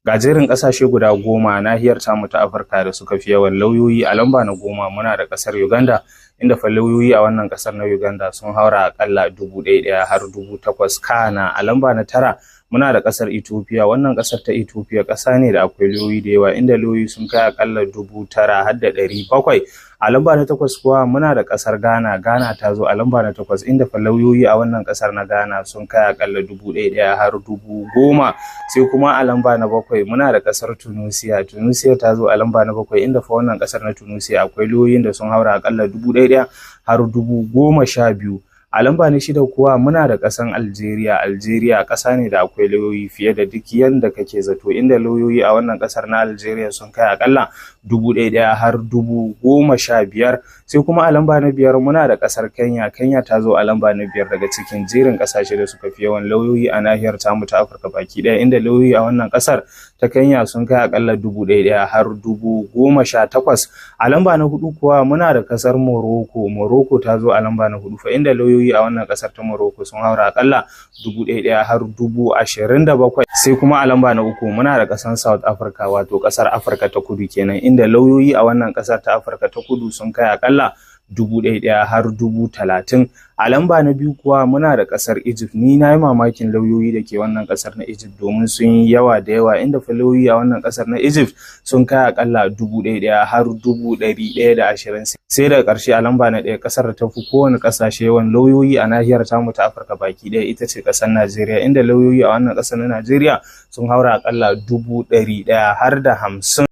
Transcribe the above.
Ga jerin ƙasashe guda 10 nahiyar tamu ta Afirka da suka fi yawan lauyoyi. A lamba na 10 muna da ƙasar Uganda, inda fa lauyoyi a wannan ƙasar na Uganda sun haura aƙalla 1,000 har 8,000. Kana a lamba na 9 muna da ƙasar Ethiopia. Wannan ƙasar ta Ethiopia ƙasa ne da akwai lauyoyi da yawa, inda lauyoyi sun kai aƙalla 9,000 har da 700. A lamba na 8 kuwa muna da ƙasar Ghana. Ghana ta zo a lamba na 8, inda fa lauyoyi a wannan ƙasar na Ghana sun kai aƙalla 1,000 har 10,000. Sai kuma a lamba na 7 muna da ƙasar Tunisia. Tunisia ta zo a lamba na 7, inda fa wannan ƙasar na Tunisia akwai lauyoyin da sun haura aƙalla 1,000 har 12,000. A lamba na 6 kuwa muna da ƙasar Algeria. Algeria ƙasa ne da akwai lauyoyi fiye da duk yanda kake zato, inda lauyoyi a wannan ƙasar na Algeria sun kai aƙalla 1,000 har 15,000. Sai kuma a lamba na 5 muna da ƙasar Kenya. Kenya ta zo a lamba na 5 daga cikin jerin ƙasashe da suka fi yawan lauyoyi a nahiyar tamu ta Afirka baki ɗaya, inda lauyoyi a wannan ƙasar ta Kenya sun kai aƙalla 1,000 har 18,000. A lamba na 4 kuwa muna da ƙasar Morocco. Morocco ta zo a lamba na 4 fa, inda lauyoyi a wannan ƙasar ta Morocco sun haura aƙalla 1,000 har 27,000. Sai kuma a lamba na 3 muna da ƙasar South Africa, wato ƙasar Afirka ta Kudu kenan, inda lauyoyi a wannan ƙasar ta Afirka ta Kudu sun kai aƙalla 1,000 har 30,000. A lamba na 2 kuwa muna da ƙasar Egypt. Ni na yi mamakin lauyoyi da ke wannan ƙasar na Egypt, domin sun yi yawa da yawa, inda fa lauyoyi a wannan ƙasar na Egypt sun kai aƙalla 1,000 har 120. Sai daga ƙarshe a lamba na 1 ƙasar da ta fi kowane ƙasashe yawan lauyoyi a nahiyar tamu ta Afirka baki ɗaya ita ce ƙasar Najeriya, inda lauyoyi a wannan ƙasar na Najeriya sun haura aƙalla 100,000 har da 50.